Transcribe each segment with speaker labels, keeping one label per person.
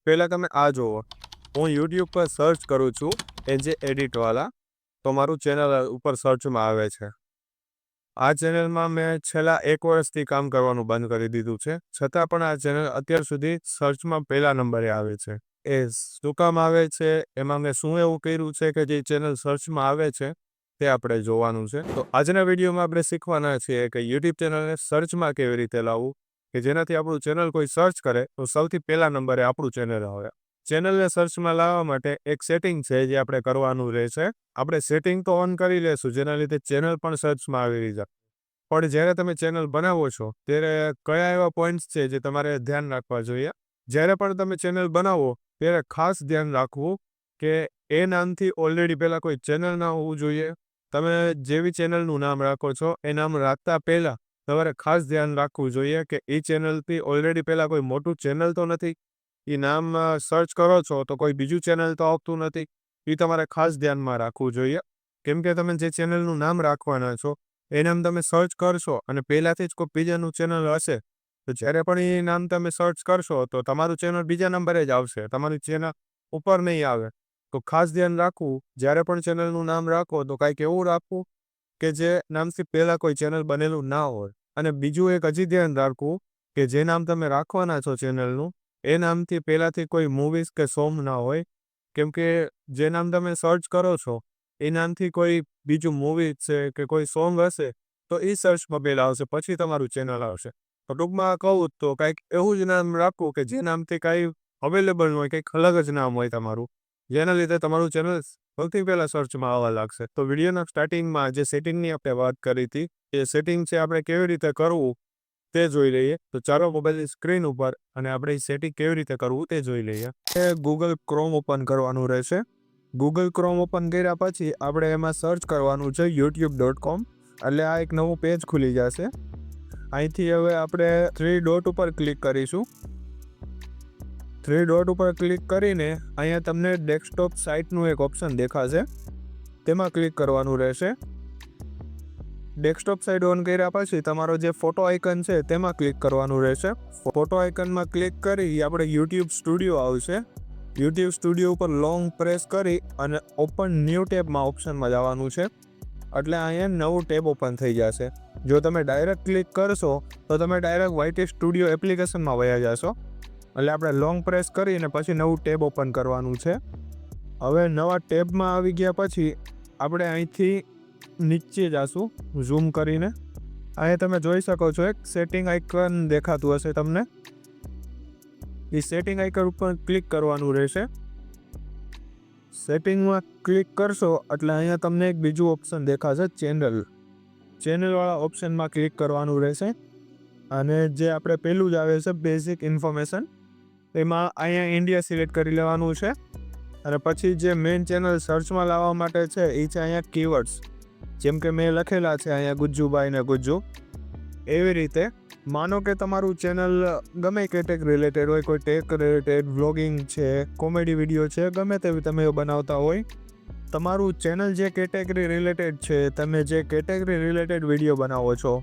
Speaker 1: પહેલાં તમે આ જુઓ, હું યુટ્યુબ પર સર્ચ કરું છું એનજે એડિટવાળા, તો મારું ચેનલ ઉપર સર્ચમાં આવે છે. આ ચેનલમાં મેં છેલ્લા 1 વર્ષથી કામ કરવાનું બંધ કરી દીધું છે, છતાં પણ આ ચેનલ અત્યાર સુધી સર્ચમાં પહેલા નંબરે આવે છે. એ શું કામ આવે છે, એમાં મેં શું એવું કર્યું છે કે જે ચેનલ સર્ચમાં આવે છે તે આપણે જોવાનું છે. તો આજના વિડીયોમાં આપણે શીખવાના છીએ કે યુટ્યુબ ચેનલને સર્ચમાં કેવી રીતે લાવવું, કે જેનાથી આપણું ચેનલ કોઈ સર્ચ કરે તો સૌથી પહેલા નંબરે આપણું ચેનલ આવે. ચેનલને સર્ચમાં લાવવા માટે એક સેટિંગ છે જે આપણે કરવાનું રહેશે. આપણે સેટિંગ તો ઓન કરી લેશું, જેના લીધે ચેનલ પણ સર્ચમાં આવી જાય. પણ જ્યારે તમે ચેનલ બનાવો છો ત્યારે કયા એવા પોઈન્ટ્સ છે જે તમારે ધ્યાન રાખવા જોઈએ. જ્યારે પણ તમે ચેનલ બનાવો ત્યારે ખાસ ધ્યાન રાખવું કે એ નામથી ઓલરેડી પહેલાં કોઈ ચેનલ ના હોવું જોઈએ. તમે જેવી ચેનલનું નામ રાખો છો એ નામ રાખતા પહેલાં તમારે ખાસ ધ્યાન રાખવું જોઈએ કે એ ચેનલથી ઓલરેડી પહેલાં કોઈ મોટું ચેનલ તો નથી. એ નામ સર્ચ કરો છો તો કોઈ બીજું ચેનલ તો આવતું નથી. એ તમારે ખાસ ધ્યાનમાં રાખવું જોઈએ. કેમ કે તમે જે ચેનલનું નામ રાખવાના છો એ નામ તમે સર્ચ કરશો અને પહેલાંથી જ કોઈ બીજાનું ચેનલ હશે તો જ્યારે પણ એ નામ તમે સર્ચ કરશો તો તમારું ચેનલ બીજા નંબરે જ આવશે, તમારી ચેનલ ઉપર નહીં આવે. તો ખાસ ધ્યાન રાખવું, જ્યારે પણ ચેનલનું નામ રાખો તો કાંઈક એવું રાખવું કે જે નામથી પહેલાં કોઈ ચેનલ બનેલું ના હોય. અને બીજું એક હજી ધ્યાન રાખવું કે જે નામ તમે રાખવાના છો ચેનલનું એ નામથી પહેલાંથી કોઈ મૂવીઝ કે સોંગ ના હોય. કેમ કે જે નામ તમે સર્ચ કરો છો એ નામથી કોઈ બીજું મૂવી છે કે કોઈ સોંગ હશે તો એ સર્ચમાં પહેલાં આવશે, પછી તમારું ચેનલ આવશે. તો ટૂંકમાં કહું તો કાંઈક એવું જ નામ રાખવું કે જે નામથી કાંઈ અવેલેબલ હોય, કંઈક અલગ જ નામ હોય તમારું, જેના લીધે તમારું ચેનલ સૌથી પહેલાં સર્ચમાં આવવા લાગશે. તો વિડીયોના સ્ટાર્ટિંગમાં જે સેટિંગની આપણે વાત કરી હતી એ સેટિંગ છે આપણે કેવી રીતે કરવું તે જોઈ લઈએ. તો ચાલો મોબાઈલની સ્ક્રીન ઉપર અને આપણે એ સેટિંગ કેવી રીતે કરવું તે જોઈ લઈએ. ગૂગલ ક્રોમ ઓપન કરવાનું રહેશે. ગૂગલ ક્રોમ ઓપન કર્યા પછી આપણે એમાં સર્ચ કરવાનું છે youtube.com. એટલે આ એક નવું પેજ ખુલી જશે. અહીંથી હવે આપણે 3 ડોટ ઉપર ક્લિક કરીશું. 3 ડોટ ઉપર ક્લિક કરીને અહીંયા તમને ડેસ્કટોપ સાઇટનું એક ઓપ્શન દેખાશે, તેમાં ક્લિક કરવાનું રહેશે. ડેસ્કટોપ સાઇટ ઓન કર્યા પછી તમારો જે ફોટો આઇકન છે તેમાં ક્લિક કરવાનું રહેશે. ફોટો આઇકનમાં ક્લિક કરી આપણે યુટ્યુબ સ્ટુડિયો આવશે. યુટ્યુબ સ્ટુડિયો ઉપર લોંગ પ્રેસ કરી અને ઓપન ન્યૂ ટેબમાં ઓપ્શનમાં જવાનું છે. એટલે અહીંયા નવું ટેબ ઓપન થઈ જશે. જો તમે ડાયરેક્ટ ક્લિક કરશો તો તમે ડાયરેક્ટ YT સ્ટુડિયો એપ્લિકેશનમાં વયા જશો. એટલે આપણે લોંગ પ્રેસ કરીને પછી નવું ટેબ ઓપન કરવાનું છે. હવે નવા ટેબમાં આવી ગયા પછી આપણે અહીંથી નીચે જશું ઝૂમ કરીને. અહીંયા તમે જોઈ શકો છો એક સેટિંગ આઇકન દેખાતું હશે તમને. એ સેટિંગ આઇકન ઉપર ક્લિક કરવાનું રહેશે. સેટિંગમાં ક્લિક કરશો એટલે અહીંયા તમને એક બીજું ઓપ્શન દેખાશે ચેનલવાળા ઓપ્શનમાં ક્લિક કરવાનું રહેશે. અને જે આપણે પહેલું જ આવે છે બેઝિક ઇન્ફોર્મેશન, એમાં અહીંયા ઇન્ડિયા સિલેક્ટ કરી લેવાનું છે. અને પછી જે મેઇન ચેનલ સર્ચમાં લાવવા માટે છે એ છે અહીંયા કીવર્ડ્સ. જેમ કે મેં લખેલા છે અહીંયા ગુજ્જુભાઈ ને ગુજ્જુ. એવી રીતે માનો કે તમારું ચેનલ ગમે કેટેગરી રિલેટેડ હોય, કોઈ ટેક રિલેટેડ, વ્લોગિંગ છે, કોમેડી વિડીયો છે, ગમે તેવી તમે બનાવતા હોય. તમારું ચેનલ જે કેટેગરી રિલેટેડ છે, તમે જે કેટેગરી રિલેટેડ વિડીયો બનાવો છો,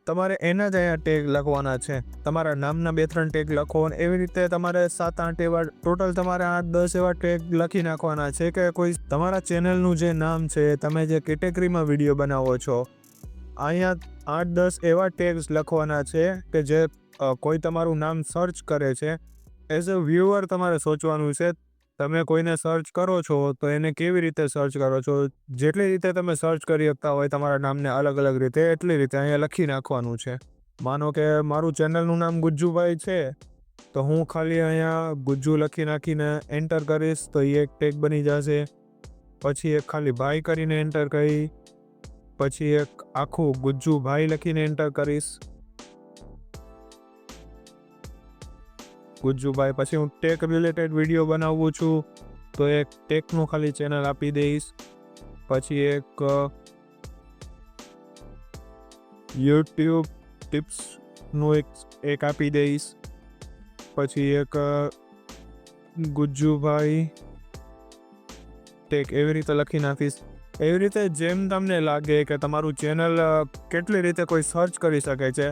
Speaker 1: તમારે એના જ અહીંયા ટેગ લખવાના છે. તમારા નામના 2-3 ટેગ લખો અને એવી રીતે તમારે 7-8 એવા ટોટલ તમારે 8-10 એવા ટેગ લખી નાખવાના છે કે કોઈ તમારા ચેનલનું જે નામ છે, તમે જે કેટેગરીમાં વિડીયો બનાવો છો, અહીંયા 8-10 એવા ટેગ્સ લખવાના છે કે જે કોઈ તમારું નામ સર્ચ કરે છે. એઝ અ વ્યુઅર તમારે સોચવાનું છે. તમે કોઈને સર્ચ કરો છો તો એને કેવી રીતે સર્ચ કરો છો, જેટલી રીતે તમે સર્ચ કરી શકતા હોય તમારા નામને અલગ અલગ રીતે, એટલી રીતે અહીંયા લખી નાખવાનું છે. માનો કે મારું ચેનલનું નામ ગુજ્જુભાઈ છે તો હું ખાલી અહીંયા ગુજ્જુ લખી નાખીને એન્ટર કરીશ તો એ એક ટેગ બની જશે. પછી એક ખાલી ભાઈ કરીને એન્ટર કરી, પછી એક આખું ગુજ્જુભાઈ લખીને એન્ટર કરીશ. ગુજ્જુભાઈ. પછી હું ટેક રિલેટેડ વિડીયો બનાવું છું તો એક ટેકનું ખાલી ચેનલ આપી દઈશ. પછી એક યુટ્યુબ ટિપ્સનું એક આપી દઈશ. પછી એક ગુજ્જુભાઈ ટેક, એવી રીતે લખી નાખીશ. એવી રીતે જેમ તમને લાગે કે તમારું ચેનલ કેટલી રીતે કોઈ સર્ચ કરી શકે છે,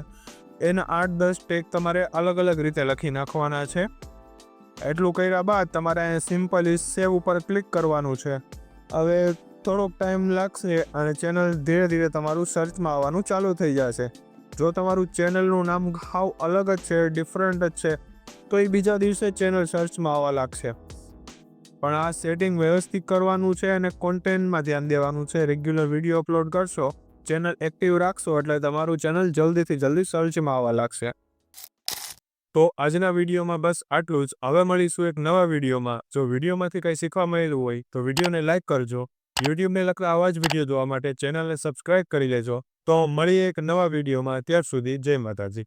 Speaker 1: એના 8-10 ટેગ તમારે અલગ અલગ રીતે લખી નાખવાના છે. એટલું કર્યા બાદ તમારે અહીંયા સિમ્પલી સેવ ઉપર ક્લિક કરવાનું છે. હવે થોડોક ટાઈમ લાગશે અને ચેનલ ધીરે ધીરે તમારું સર્ચમાં આવવાનું ચાલુ થઈ જશે. જો તમારું ચેનલનું નામ હાવ અલગ જ છે, ડિફરન્ટ જ છે, તો એ બીજા દિવસે ચેનલ સર્ચમાં આવવા લાગશે. પણ આ સેટિંગ વ્યવસ્થિત કરવાનું છે અને કોન્ટેન્ટમાં ધ્યાન દેવાનું છે. રેગ્યુલર વિડીયો અપલોડ કરશો, ચેનલ એક્ટિવ રાખશો એટલે તમારું ચેનલ જલ્દીથી જલ્દી સર્ચમાં આવવા લાગશે. તો આજના વિડીયોમાં બસ આટલું જ. હવે મળીશું એક નવા વિડીયોમાં. જો વિડીયોમાંથી કંઈ શીખવા મળેલું હોય તો વિડીયોને લાઇક કરજો. યુટ્યુબને લગતા આવા જ વિડીયો જોવા માટે ચેનલને સબસ્ક્રાઇબ કરી લેજો. તો મળીએ એક નવા વિડીયોમાં. ત્યાર સુધી જય માતાજી.